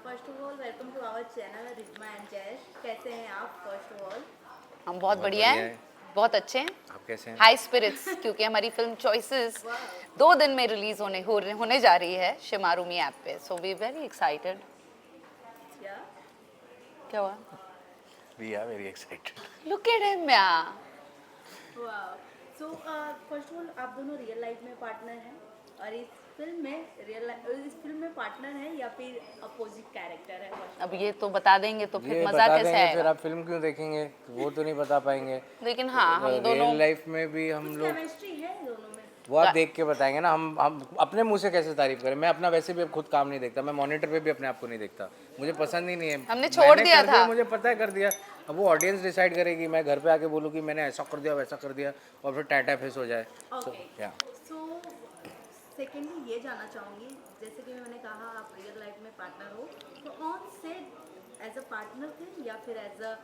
First of all welcome to our channel Ridhma and Jayesh. कैसे हैं आप? फर्स्ट ऑफ ऑल हम बहुत बढ़िया हैं, बहुत अच्छे हैं। आप कैसे हैं? हाई स्पिरिट्स क्योंकि हमारी फिल्म चॉइसेस 2 दिन में रिलीज होने जा रही है शिमारुमी ऐप पे। So we very excited. या क्या हुआ? We are very excited. Look at him yeah. वाह। सो फर्स्ट ऑफ ऑल आप दोनों रियल लाइफ में पार्टनर हैं और इस फिल्म में पार्टनर हैं या फिर अपोजिट कैरेक्टर है? अब ये तो बता देंगे तो ये फिर मजा बता कैसे देंगे, फिर आएगा? आप फिल्म क्यों देखेंगे? वो तो नहीं बता पाएंगे। लेकिन हाँ, हम दोनों रियल लाइफ में भी हम लोग, केमिस्ट्री है दोनों में। वो आप देख के बताएंगे ना। हम अपने मुंह से कैसे तारीफ करें? मैं अपना वैसे भी अब खुद काम नहीं देखता, मैं मॉनिटर पे भी अपने आप को नहीं देखता, मुझे पसंद ही नहीं है। हमने छोड़ मैंने दिया कर था। मुझे पता है, कर दिया। अब वो ऑडियंस डिसाइड करेगी। मैं घर पे आके बोलूँ कि मैंने ऐसा कर दिया वैसा कर दिया और फिर टाटा फेस हो जाए। ओके। सो सेकेंडली ये जानना चाहूँगी, जैसे कि मैंने कहा आप रियल लाइफ में पार्टनर हो, तो on set as a partner थे या फिर एज अ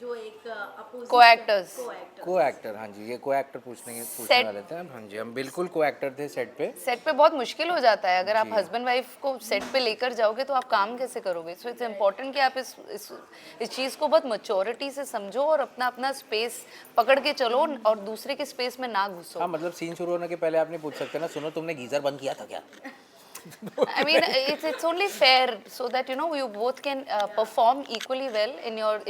जो एक अपोजिट Co-actors। को एक्टर, हाँ जी, ये को एक्टर पूछने Set- वाले थे। हाँ जी, हम बिल्कुल को एक्टर थे सेट पे। सेट पे बहुत मुश्किल हो जाता है अगर आप जी। हस्बैंड वाइफ को सेट पे लेकर जाओगे तो आप काम कैसे करोगे? सो इट्स इम्पोर्टेंट कि आप इस चीज़ को बहुत मैच्योरिटी से समझो और अपना अपना स्पेस पकड़ के चलो और दूसरे के स्पेस में ना घुसो। हाँ, मतलब सीन शुरू होने के पहले आप नहीं पूछ सकते ना, सुनो तुमने गीजर बंद किया था क्या? I mean, it's only fair so that you both can perform equally well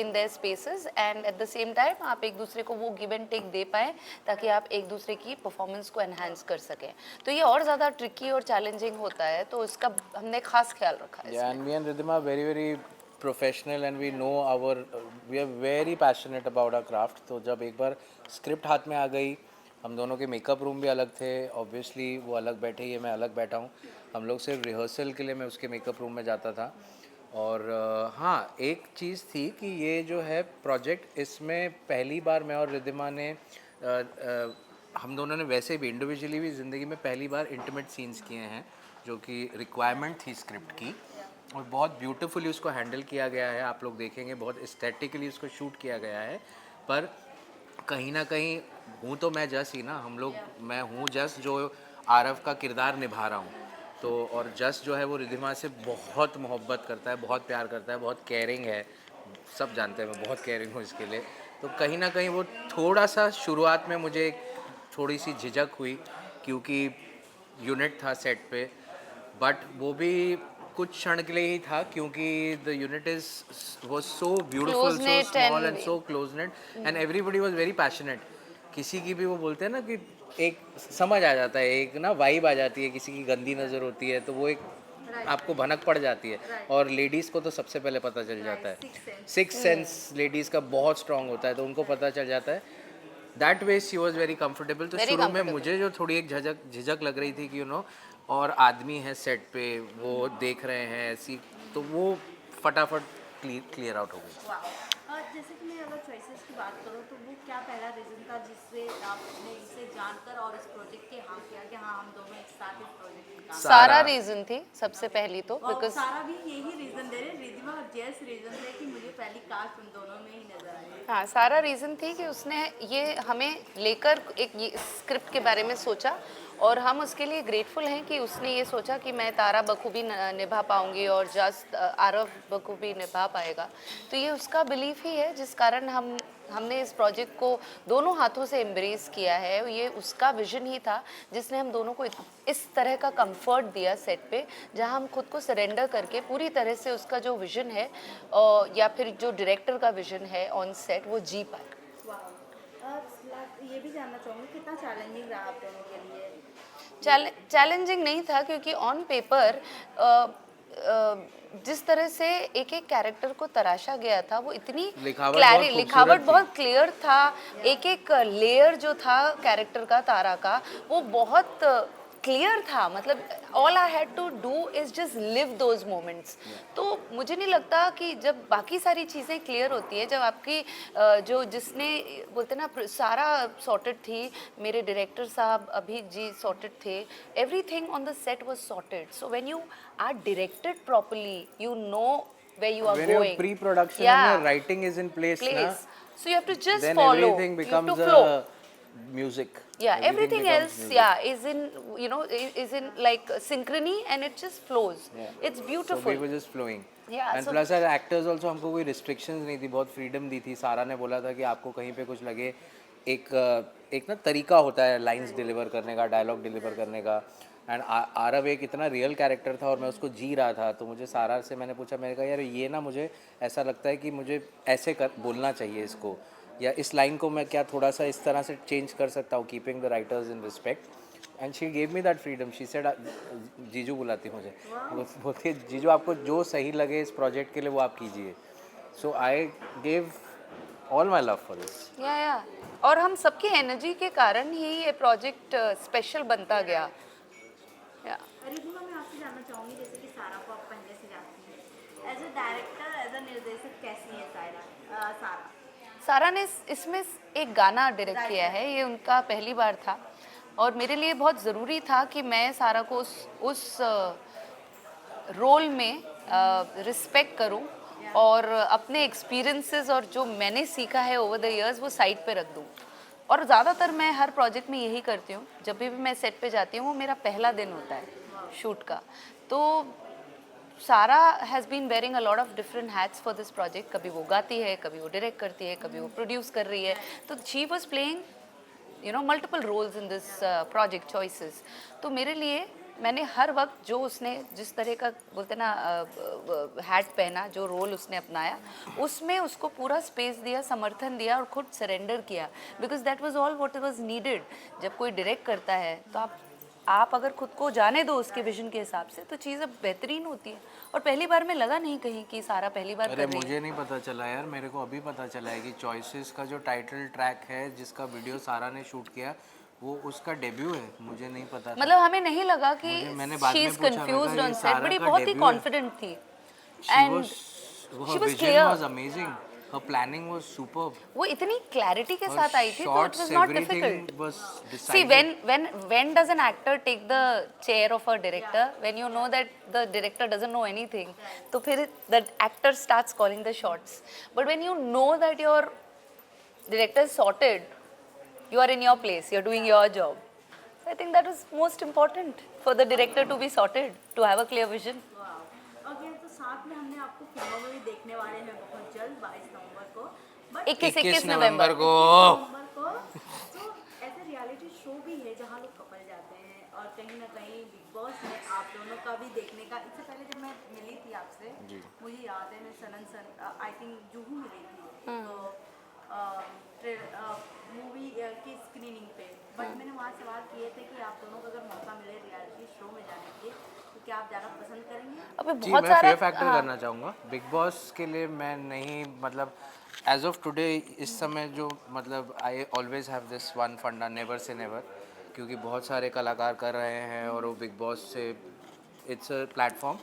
in their spaces and at the same time आप एक दूसरे को वो give and take दे पाएं ताकि आप एक दूसरे की परफॉर्मेंस को enhance कर सकें। तो ये और ज़्यादा ट्रिकी और चैलेंजिंग होता है, तो इसका हमने खास ख्याल रखा है। Yeah, and me and Ridhima are very professional and we know we are very passionate about our craft. तो जब एक बार स्क्रिप्ट हाथ में आ गई, हम दोनों के मेकअप रूम भी अलग थे, ऑब्वियसली वो अलग बैठे, ये मैं अलग बैठा हूँ। हम लोग सिर्फ रिहर्सल के लिए मैं उसके मेकअप रूम में जाता था। और हाँ, एक चीज़ थी कि ये जो है प्रोजेक्ट, इसमें पहली बार मैं और रिद्धिमा ने हम दोनों ने वैसे भी इंडिविजुअली भी ज़िंदगी में पहली बार इंटीमेट सीन्स किए हैं, जो कि रिक्वायरमेंट थी स्क्रिप्ट की, और बहुत ब्यूटीफुली उसको हैंडल किया गया है। आप लोग देखेंगे बहुत एस्थेटिकली उसको शूट किया गया है। पर कहीं ना कहीं हूँ तो मैं जस ही ना, हम लोग, मैं हूँ जस जो आरव का किरदार निभा रहा हूँ। तो और जस जो है वो रिद्धिमा से बहुत मोहब्बत करता है, बहुत प्यार करता है, बहुत केयरिंग है। सब जानते हैं मैं बहुत केयरिंग हूँ इसके लिए। तो कहीं ना कहीं वो थोड़ा सा शुरुआत में मुझे थोड़ी सी झिझक हुई, क्योंकि यूनिट था सेट पे, बट वो भी कुछ क्षण के लिए ही था, क्योंकि the unit is was so beautiful, so Close-knit small and and so close net and everybody was very passionate. किसी की भी वो बोलते हैं ना कि एक समझ आ जाता है, एक ना वाइब आ जाती है, किसी की गंदी नज़र होती है तो वो एक आपको भनक पड़ जाती है। और लेडीज़ को तो सबसे पहले पता चल जाता है, सिक्स सेंस लेडीज़ का बहुत स्ट्रांग होता है, तो उनको पता चल जाता है। That way she was very comfortable. तो Very शुरू में comfortable। मुझे जो थोड़ी एक झिझक लग रही थी कि और आदमी है सेट पे, वो देख रहे हैं ऐसी, तो वो फटाफट क्लियर आउट हो गई। जैसे कि मैं अगर चॉइसेस की बात करूँ तो वो क्या पहला रीज़न था जिससे आपने इसे जानकर और इस प्रोजेक्ट के हाँ किया कि हाँ हम दोनों एक साथ इस प्रोजेक्ट में काम सारा रीजन थी सबसे पहली तो, और बिकॉज सारा भी यही रीज़न दे रहे, रिद्धिमा और जयस रीज़न थे कि मुझे पहली कास्ट उन दोनों में ही नजर आई। हाँ, सारा रीज़न थी कि उसने ये हमें लेकर एक ये स्क्रिप्ट के बारे में सोचा और हम उसके लिए ग्रेटफुल हैं कि उसने ये सोचा कि मैं तारा बखूबी निभा पाऊंगी और जस्ट आरव बखूबी निभा पाएगा। तो ये उसका बिलीफ ही है जिस कारण हमने इस प्रोजेक्ट को दोनों हाथों से एम्ब्रेस किया है। ये उसका विजन ही था जिसने हम दोनों को इस तरह का कंफर्ट दिया सेट पे, जहां हम खुद को सरेंडर करके पूरी तरह से उसका जो विजन है या फिर जो डायरेक्टर का विजन है ऑन सेट वो जी पाए। ये भी जानना चाहूँगी कितना चैलेंजिंग रहा आप दोनों के लिए? चैलेंजिंग नहीं था क्योंकि ऑन पेपर जिस तरह से एक एक कैरेक्टर को तराशा गया था वो इतनी लिखावट बहुत क्लियर था। एक एक लेयर जो था कैरेक्टर का, तारा का, वो बहुत क्लियर था। मतलब all I had to do is just live those moments. तो मुझे नहीं लगता कि जब बाकी सारी चीज़ें क्लियर होती है, जब आपकी जो जिसने बोलते ना सारा सॉर्टेड थी, मेरे डायरेक्टर साहब अभी जी सॉर्टेड थे, everything on the set was sorted. So when you are directed properly you know where you are When going. you're pre-production Yeah. and your writing is in place, na, So you have to just then follow. everything You have to becomes flow. music. Yeah, everything becomes else, music. yeah, is in, you know, is in like synchrony, and it just flows. Yeah. It's So we beautiful. were just flowing. Yeah, And so plus as actors also हमको कोई restrictions नहीं थी, बहुत freedom दी थी. सारा ने बोला था कि आपको कहीं पे कुछ लगे, एक ना तरीका होता है lines deliver करने का, dialogue deliver करने का. एंड आरव एक इतना रियल कैरेक्टर था और मैं उसको जी रहा था, तो मुझे सारा से मैंने पूछा, मैंने कहा यार ये ना मुझे ऐसा लगता है कि मुझे ऐसे कर बोलना चाहिए इसको, या इस लाइन को मैं क्या थोड़ा सा इस तरह से चेंज कर सकता हूँ, keeping the writers in respect. And she gave me that freedom. She said, जीजू बुलाती मुझे, वो बोलती है जीजू आपको जो सही लगे इस प्रोजेक्ट के लिए वो आप कीजिए. So I gave all my love for this. या और हम सबकी एनर्जी के कारण ही ये प्रोजेक्ट स्पेशल बनता गया. या रिधिमा, मैं आपसे जानना चाहूँगी, जैसे कि सारा को आप पहले से जानती हैं, as a director, as a निर्देशक कैसी है सारा? सारा ने इसमें एक गाना डायरेक्ट किया है, ये उनका पहली बार था और मेरे लिए बहुत ज़रूरी था कि मैं सारा को उस रोल में रिस्पेक्ट करूं और अपने एक्सपीरियंसेस और जो मैंने सीखा है ओवर द इयर्स वो साइड पे रख दूं. और ज़्यादातर मैं हर प्रोजेक्ट में यही करती हूँ, जब भी मैं सेट पे जाती हूँ वो मेरा पहला दिन होता है शूट का. तो Sara has been wearing a lot of different hats for this project. कभी वो गाती है, कभी वो डायरेक्ट करती है, कभी वो प्रोड्यूस कर रही है. तो she was playing you know multiple roles in this project choices. तो मेरे लिए मैंने हर वक्त जो उसने जिस तरह का बोलते ना हैट पहना, जो रोल उसने अपनाया, उसमें उसको पूरा स्पेस दिया, समर्थन दिया और खुद सरेंडर किया, because that was all what was needed. जब कोई डायरेक्ट करता है तो आप अगर खुद को जाने दो उसके विजन के हिसाब से तो चीज़ अब बेहतरीन होती है. और पहली बार में लगा नहीं कहीं कि सारा पहली बार अरे कर रही है. मुझे नहीं पता चला यार, मेरे को अभी पता चला है कि चॉइसेस का जो टाइटल ट्रैक है जिसका वीडियो सारा ने शूट किया वो उसका डेब्यू है. मुझे नहीं पता था. मतलब हमें नहीं लगा कि मैंने बाद शी में इज पूछा, कंफ्यूज्ड मैं ऑन कहा, सेट, ये बट ये सारा का बहुत ही debut है? कॉन्फिडेंट थी She and was, she her was vision clear. was amazing. Her planning was superb. वो इतनी क्लैरिटी के Her साथ आई थी, तो it shots, was not everything difficult. was See, decided. when does an actor take the chair of a director? When you know that the director doesn't know anything, तो फिर the actor starts calling the shots. But when you know that your director is sorted, you are in your place, you're doing your job. So I think that was most important for the director to be sorted, to have a clear vision. Okay, तो साथ में हमने आपको फिल्मों में भी देखने वाले हैं बहुत जल्द 22 नवंबर को. बट 21 नवंबर को नवंबर को तो ऐसे रियलिटी शो भी है जहाँ लोग कपल जाते हैं, और कहीं ना कहीं बिग बॉस में आप दोनों का भी देखने का. इससे पहले जब मैं मिली थी आपसे, मुझे याद है, मैं सनन आई थिंक जूहू मिली थी, तो मूवी की स्क्रीनिंग पे. बट मैंने वहाँ सवाल किए थे कि आप दोनों को अगर मौका मिले रियलिटी शो में जाने के, तो क्या आप जाना पसंद करेंगे? अबे जी, बहुत मैं सारा फेयर फैक्टर करना चाहूँगा. बिग बॉस के लिए मैं नहीं, मतलब एज ऑफ टुडे इस समय जो, मतलब I always have this one फंडा, नेवर से नेवर, क्योंकि बहुत सारे कलाकार कर रहे हैं और वो बिग बॉस से it's a platform.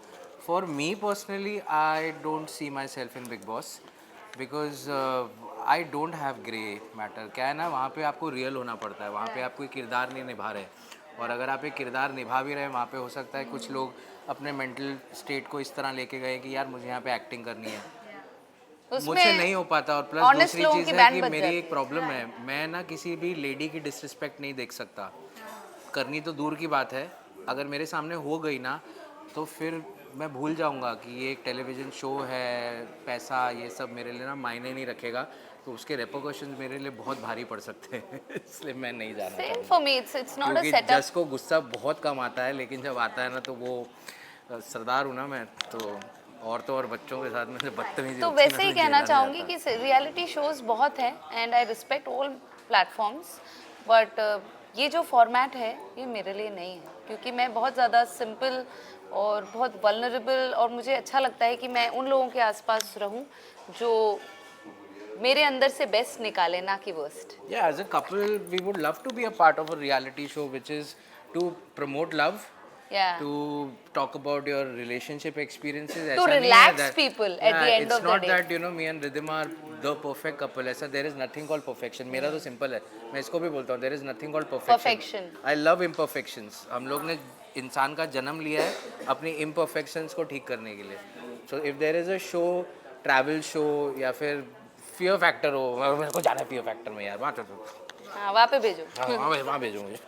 For me personally I don't see my self in big boss because I don't have grey matter. क्या है ना, वहाँ पे आपको रियल होना पड़ता है, वहाँ पे आप कोई किरदार नहीं निभा रहे. और अगर आप एक किरदार निभा भी रहे हैं, वहाँ पे हो सकता है कुछ लोग अपने मेंटल स्टेट को इस तरह लेके गए कि यार मुझे यहाँ पे एक्टिंग करनी है, मुझसे नहीं हो पाता. और प्लस honest दूसरी लोगों चीज़ की है बैंड कि बज मेरी जाती एक प्रॉब्लम है, मैं ना किसी भी लेडी की डिसरिस्पेक्ट नहीं देख सकता. करनी तो दूर की बात है, अगर मेरे सामने हो गई ना तो फिर मैं भूल जाऊंगा कि ये एक टेलीविज़न शो है, पैसा ये सब मेरे लिए ना मायने नहीं रखेगा. तो उसके रेपोकशंस मेरे लिए बहुत भारी पड़ सकते हैं. इसलिए मैं नहीं जाना Same चाहूँगा. for me. It's not a क्योंकि setup. जस को गुस्सा बहुत कम आता है, लेकिन जब आता है ना तो वो सरदार हूँ ना मैं, तो औरतों और बच्चों के साथ में से बदतमीजी तो होती है वैसे ना, ही तो कहना झेला नहीं चाहूँगी जाता. कि रियलिटी शोज बहुत हैं and I respect all platforms, but ये जो फॉर्मेट है ये मेरे लिए नहीं है, क्योंकि मैं बहुत ज़्यादा सिंपल और बहुत वल्नरेबल, और मुझे अच्छा लगता है कि मैं उन लोगों के आसपास रहूं जो मेरे अंदर से बेस्ट निकाले, ना कि worst. Yeah, as a couple, we would love to be a part of a reality show, which is to promote love, Yeah. to talk about your relationship experiences. To ऐसा नहीं है relax that- people at the end it's of the not day. that you know me and Ridhima are the perfect couple. ऐसा there is nothing called perfection. मेरा तो simple है, मैं इसको भी बोलता हूँ, there is nothing called perfection. Perfection. I love imperfections. हम लोग ने इंसान का जन्म लिया है अपनी imperfections को ठीक करने के लिए. So if there is a show, travel show या फिर फियर फैक्टर हो, मेरे को जाना है फियर फैक्टर में यार, बात है तो हाँ वहाँ पे भेजो। हाँ वहाँ भेजो मुझे।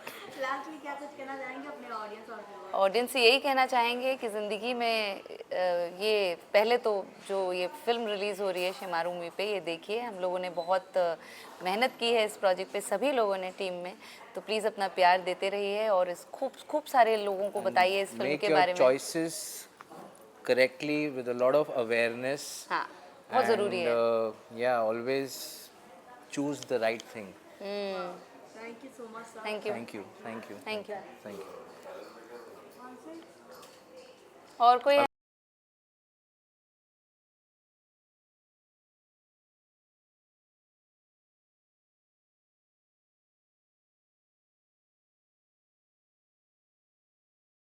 लास्टली क्या कुछ कहना चाहेंगे अपने ऑडियंस और viewers? ऑडियंस से यही कहना चाहेंगे कि ज़िंदगी में ये पहले तो जो ये फिल्म रिलीज़ हो रही है शेमारू मूवी पे, ये देखिए। हम लोगों ने बहुत मेहनत की है इस प्रोजेक्ट पे, सभी लोगों ने टीम में। तो प्लीज़ अपना प्यार देते रहिए और इस खूब सारे लोगों को बताइए इस फिल्म Make के your बारे में। choices correctly with a lot of awareness. हाँ बहुत ज़रूरी है। Yeah, always choose the right thing. Thank you so much, sir. Thank you Thank you. Thank you. Thank you. Thank you. और कोई